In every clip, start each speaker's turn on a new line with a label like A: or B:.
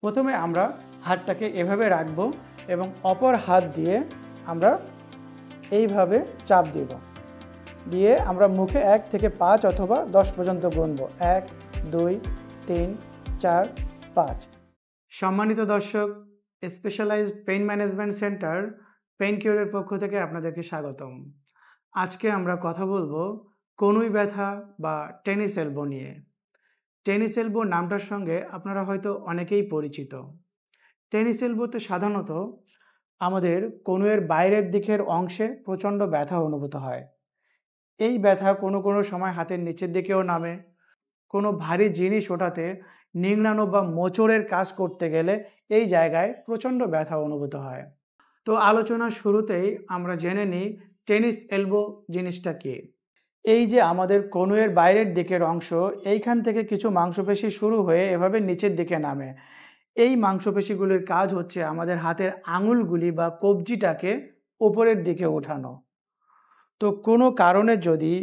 A: প্রথমে আমরা হাতটাকে এভাবে রাখবো এবং অপর হাত দিয়ে আমরা এইভাবে চাপ দিব, দিয়ে আমরা মুখে 1 থেকে 5 অথবা 10 পর্যন্ত গুনব। 1 2 3 4 5। সম্মানিত দর্শক, specialized pain management center pain কিউরের পক্ষ থেকে আপনাদেরকে স্বাগতম। আজকে আমরা কথা বলবো কনুই ব্যথা বা টেনিস এলবো নিয়ে। টেনিস এলবো নামটার সঙ্গে আপনারা হয়তো অনেকেই পরিচিত। টেনিস এলবোতে সাধারণত আমাদের কনুইয়ের বাইরের দিকের অংশে প্রচণ্ড ব্যথা অনুভূত হয়। এই ব্যথা কোনো কোনো সময় হাতের নিচের দিকেও নামে। কোনো ভারী জিনিস ওঠাতে নিংড়ানো বা মোচড়ের কাজ করতে গেলে এই জায়গায় প্রচণ্ড ব্যথা অনুভূত হয়। তো আলোচনার শুরুতেই আমরা জেনে নিই টেনিস এলবো জিনিসটা কী। এই যে আমাদের কনুইয়ের বাইরের দিকের অংশ, এইখান থেকে কিছু মাংসপেশি শুরু হয়ে এভাবে নিচের দিকে নামে। এই মাংসপেশিগুলির কাজ হচ্ছে আমাদের হাতের আঙুলগুলি বা কবজিটাকে উপরের দিকে ওঠানো। তো কোনো কারণে যদি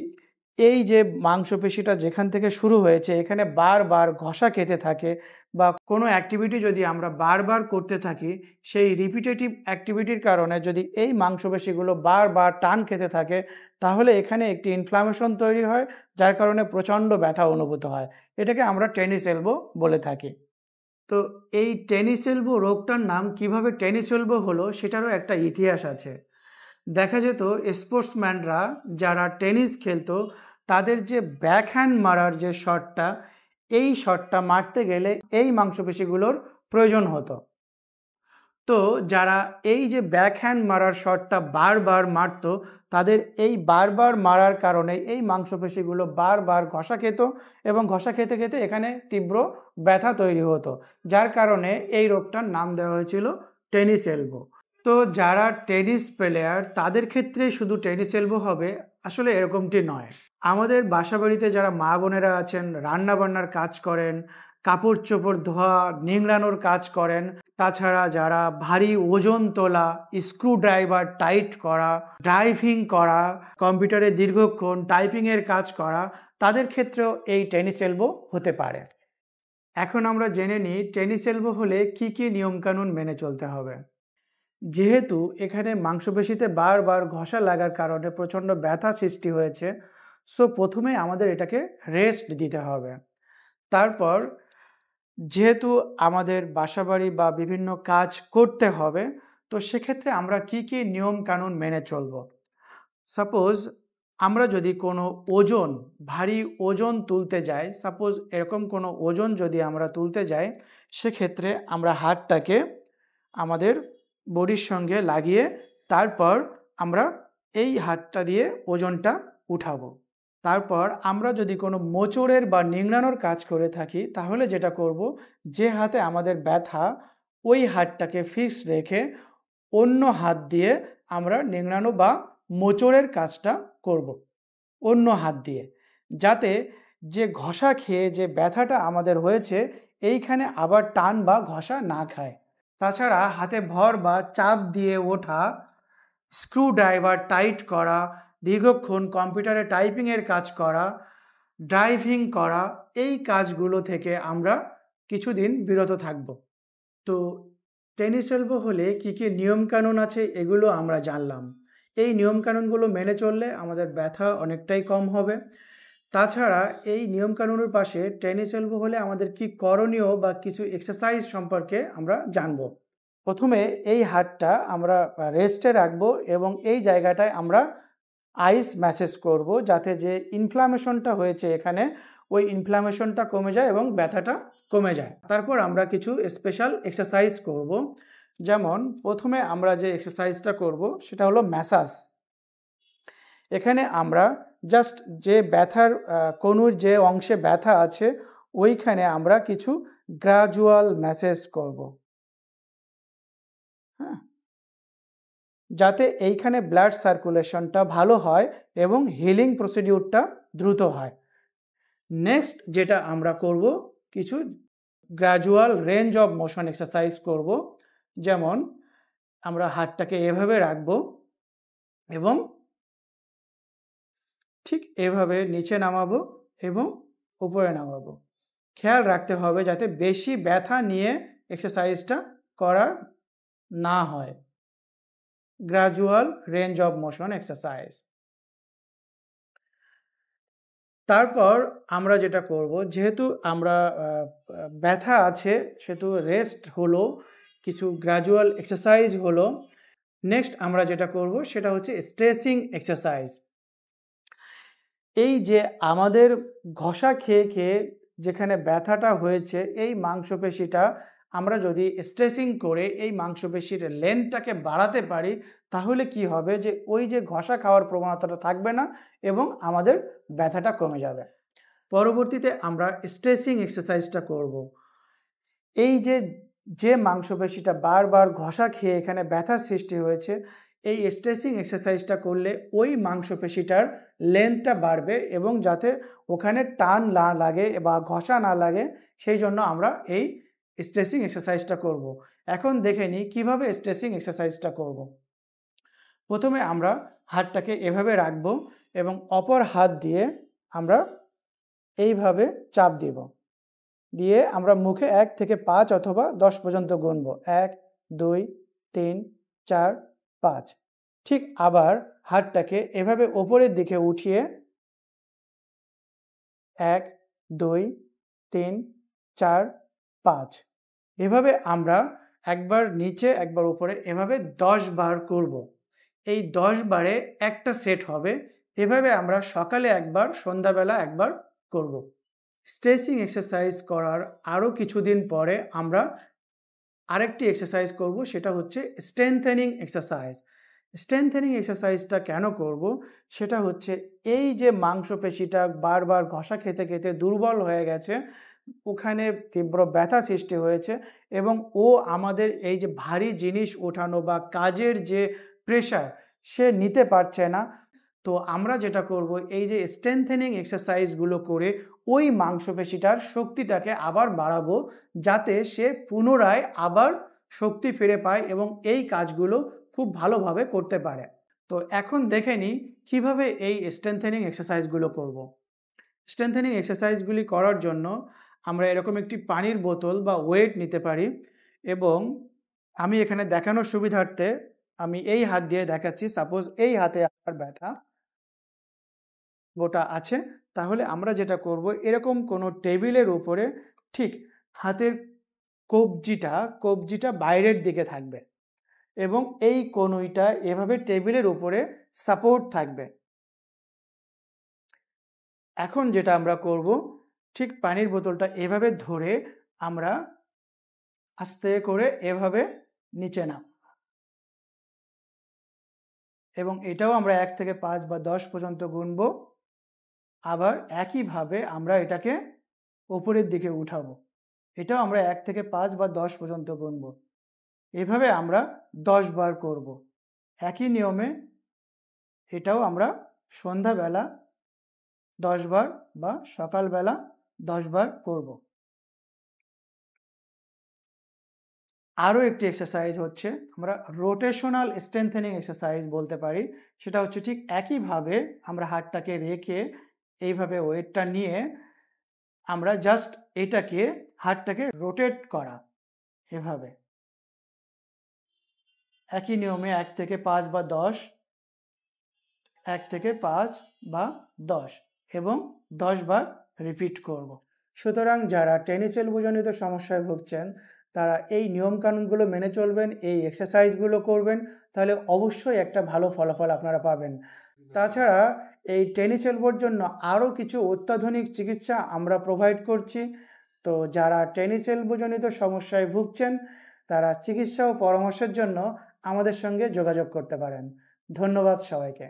A: এই যে মাংসপেশিটা যেখান থেকে শুরু হয়েছে এখানে বারবার ঘষা খেতে থাকে বা কোনো অ্যাক্টিভিটি যদি আমরা বারবার করতে থাকি, সেই রিপিটেটিভ অ্যাক্টিভিটির কারণে যদি এই মাংসপেশিগুলো বারবার টান খেতে থাকে, তাহলে এখানে একটি ইনফ্লামেশন তৈরি হয়, যার কারণে প্রচণ্ড ব্যথা অনুভূত হয়। এটাকে আমরা টেনিস এলবো বলে থাকি। তো এই টেনিস এলবো রোগটার নাম কিভাবে টেনিস এলবো হলো সেটারও একটা ইতিহাস আছে। দেখা যেত স্পোর্টসম্যানরা যারা টেনিস খেলতো তাদের যে ব্যাকহ্যান্ড মারার যে শটটা, এই শটটা মারতে গেলে এই মাংসপেশিগুলোর প্রয়োজন হতো। তো যারা এই যে ব্যাকহ্যান্ড মারার শটটা বারবার মারতো, তাদের এই বারবার মারার কারণে এই মাংসপেশিগুলো বারবার ঘষা খেত এবং ঘষা খেতে খেতে এখানে তীব্র ব্যথা তৈরি হতো, যার কারণে এই রোগটার নাম দেওয়া হয়েছিল টেনিস এলবো। তো যারা টেনিস প্লেয়ার তাদের ক্ষেত্রে শুধু টেনিস এলবো হবে, আসলে এরকমটি নয়। আমাদের বাসাবাড়িতে যারা মা বোনেরা আছেন, রান্নাবান্নার কাজ করেন, কাপড় চোপড় ধোয়া নিংড়ানোর কাজ করেন, তাছাড়া যারা ভারী ওজন তোলা, স্ক্রু ড্রাইভার টাইট করা, ড্রাইভিং করা, কম্পিউটারে দীর্ঘক্ষণ টাইপিংয়ের কাজ করা, তাদের ক্ষেত্রেও এই টেনিস এলবো হতে পারে। এখন আমরা জেনে নিই টেনিস এলবো হলে কী কী নিয়মকানুন মেনে চলতে হবে। যেহেতু এখানে মাংসপেশিতে বারবার ঘষা লাগার কারণে প্রচণ্ড ব্যথা সৃষ্টি হয়েছে, সো প্রথমে আমাদের এটাকে রেস্ট দিতে হবে। তারপর যেহেতু আমাদের বাসাবাড়ি বা বিভিন্ন কাজ করতে হবে, তো সেক্ষেত্রে আমরা কি কি নিয়ম কানুন মেনে চলব। সাপোজ আমরা যদি কোনো ভারী ওজন তুলতে যাই, সাপোজ এরকম কোনো ওজন যদি আমরা তুলতে যাই, সেক্ষেত্রে আমরা হাতটাকে আমাদের বডির সঙ্গে লাগিয়ে তারপর আমরা এই হাতটা দিয়ে ওজনটা উঠাবো। তারপর আমরা যদি কোনো মোচড়ের বা নিংড়ানোর কাজ করে থাকি, তাহলে যেটা করব, যে হাতে আমাদের ব্যথা ওই হাতটাকে ফিক্স রেখে অন্য হাত দিয়ে আমরা নিংড়ানো বা মোচড়ের কাজটা করব অন্য হাত দিয়ে, যাতে যে ঘষা খেয়ে যে ব্যথাটা আমাদের হয়েছে এইখানে আবার টান বা ঘষা না খায়। তাছাড়া হাতে ভর বা চাপ দিয়ে ওঠা, স্ক্রু ড্রাইভার টাইট করা, দীর্ঘক্ষণ কম্পিউটারে টাইপিংয়ের কাজ করা, ড্রাইভিং করা, এই কাজগুলো থেকে আমরা কিছুদিন বিরত থাকব। তো টেনিস এলবো হলে কী কী নিয়মকানুন আছে এগুলো আমরা জানলাম। এই নিয়মকানুনগুলো মেনে চললে আমাদের ব্যথা অনেকটাই কম হবে। তাছাড়া এই নিয়মকানুনের পাশে টেনিস এলবো হলে আমাদের কি করণীয় বা কিছু এক্সারসাইজ সম্পর্কে আমরা জানব। প্রথমে এই হাতটা আমরা রেস্টে রাখবো এবং এই জায়গাটায় আমরা আইস ম্যাসেজ করব, যাতে যে ইনফ্লামেশনটা হয়েছে এখানে ওই ইনফ্লামেশনটা কমে যায় এবং ব্যথাটা কমে যায়। তারপর আমরা কিছু স্পেশাল এক্সারসাইজ করব। যেমন প্রথমে আমরা যে এক্সারসাইজটা করব সেটা হলো ম্যাসাজ। এখানে আমরা জাস্ট যে ব্যথার কনুর যে অংশে ব্যথা আছে ওইখানে আমরা কিছু গ্রাজুয়াল ম্যাসেজ করব, হ্যাঁ, যাতে এইখানে ব্লাড সার্কুলেশনটা ভালো হয় এবং হিলিং প্রসিডিউরটা দ্রুত হয়। নেক্সট যেটা আমরা করব, কিছু gradual range of motion exercise করব। যেমন আমরা হাতটাকে এভাবে রাখবো এবং ঠিক এভাবে নিচে নামাবো এবং উপরে নামাবো। খেয়াল রাখতে হবে যাতে বেশি ব্যথা নিয়ে এক্সারসাইজটা করা না হয়। Gradual range of motion exercise. তারপর আমরা যেটা করব, যেহেতু আমরা ব্যথা আছে সেহেতু রেস্ট হলো, কিছু গ্রাজুয়াল এক্সারসাইজ হলো। নেক্সট আমরা যেটা করব সেটা হচ্ছে স্ট্রেচিং এক্সারসাইজ। এই যে আমাদের ঘষা খেয়ে খেয়ে যেখানে ব্যথাটা হয়েছে, এই মাংসপেশিটা আমরা যদি স্ট্রেচিং করে এই মাংসপেশির লেন্থটাকে বাড়াতে পারি, তাহলে কি হবে যে ওই যে ঘষা খাওয়ার প্রবণতাটা থাকবে না এবং আমাদের ব্যথাটা কমে যাবে। পরবর্তীতে আমরা স্ট্রেচিং এক্সারসাইজটা করব। এই যে মাংসপেশিটা বারবার ঘষা খেয়ে এখানে ব্যথার সৃষ্টি হয়েছে, এই স্ট্রেচিং এক্সারসাইজটা করলে ওই মাংসপেশিটার লেন্থটা বাড়বে এবং যাতে ওখানে টান না লাগে বা ঘষা না লাগে, সেই জন্য আমরা এই স্ট্রেচিং এক্সারসাইজটা করব। এখন দেখে নিই কীভাবে স্ট্রেচিং এক্সারসাইজটা করব। প্রথমে আমরা হাতটাকে এভাবে রাখবো এবং অপর হাত দিয়ে আমরা এইভাবে চাপ দেব, দিয়ে আমরা মুখে 1 থেকে 5 অথবা 10 পর্যন্ত গুনব। 1 2 3 4 5। ঠিক আবার হাতটাকে এভাবে ওপরের দিকে উঠিয়ে 1 2 3 4 5, এভাবে আমরা একবার নিচে একবার উপরে এভাবে 10 বার করব। এই 10 বারে একটা সেট হবে। এভাবে আমরা সকালে একবার, সন্ধ্যাবেলা একবার করব। স্ট্রেচিং এক্সারসাইজ করার আরও কিছুদিন পরে আমরা আরেকটি এক্সারসাইজ করব, সেটা হচ্ছে স্ট্রেংথেনিং এক্সারসাইজ। স্ট্রেংথেনিং এক্সারসাইজটা কেন করব, সেটা হচ্ছে এই যে মাংসপেশিটা বারবার ঘষা খেতে খেতে দুর্বল হয়ে গেছে, ওখানে তীব্র ব্যথা সৃষ্টি হয়েছে এবং ও আমাদের এই যে ভারী জিনিস ওঠানো বা কাজের যে প্রেশার সে নিতে পারছে না। তো আমরা যেটা করব, এই যে স্ট্রেংথেনিং এক্সারসাইজগুলো করে ওই মাংসপেশিটার শক্তিটাকে আবার বাড়াবো, যাতে সে পুনরায় আবার শক্তি ফিরে পায় এবং এই কাজগুলো খুব ভালোভাবে করতে পারে। তো এখন দেখে নিই কীভাবে এই স্ট্রেংথেনিং এক্সারসাইজগুলো করব। স্ট্রেংথেনিং এক্সারসাইজগুলি করার জন্য আমরা এরকম একটি পানির বোতল বা ওয়েট নিতে পারি এবং আমি এখানে দেখানোর সুবিধার্থে আমি এই হাত দিয়ে দেখাচ্ছি। সাপোজ এই হাতে আমার ব্যথা গোটা আছে, তাহলে আমরা যেটা করব, এরকম কোনো টেবিলের উপরে ঠিক হাতের কবজিটা বাইরের দিকে থাকবে এবং এই কনুইটা এভাবে টেবিলের উপরে সাপোর্ট থাকবে। এখন যেটা আমরা করব, ঠিক পানির বোতলটা এভাবে ধরে আমরা আস্তে করে এভাবে নিচে নাম এবং এটাও আমরা 1 থেকে 5 বা 10 পর্যন্ত গুনব। আবার একইভাবে আমরা এটাকে ওপরের দিকে উঠাবো, এটাও আমরা 1 থেকে 5 বা 10 পর্যন্ত গুনব। এভাবে আমরা 10 বার করব। একই নিয়মে এটাও আমরা সন্ধ্যাবেলা 10 বার বা সকালবেলা 10 বার করব। আরও একটি এক্সারসাইজ হচ্ছে আমরা রোটেশনাল স্ট্রেংথেনিং এক্সারসাইজ বলতে পারি। সেটা হচ্ছে ঠিক একইভাবে আমরা হাতটাকে রেখে এইভাবে ওয়েটটা নিয়ে আমরা জাস্ট এটাকে হাতটাকে রোটেট করা, এভাবে একই নিয়মে 1 থেকে 5 বা 10, 1 থেকে 5 বা 10 এবং 10 বার রিপিট করব। সুতরাং যারা টেনিস এলবোজনিত সমস্যায় ভুগছেন তারা এই নিয়মকানুনগুলো মেনে চলবেন, এই এক্সারসাইজগুলো করবেন, তাহলে অবশ্যই একটা ভালো ফলাফল আপনারা পাবেন। তাছাড়া এই টেনিস এলবোর জন্য আরও কিছু অত্যাধুনিক চিকিৎসা আমরা প্রোভাইড করছি। তো যারা টেনিস এলবোজনিত সমস্যায় ভুগছেন তারা চিকিৎসা ও পরামর্শের জন্য আমাদের সঙ্গে যোগাযোগ করতে পারেন। ধন্যবাদ সবাইকে।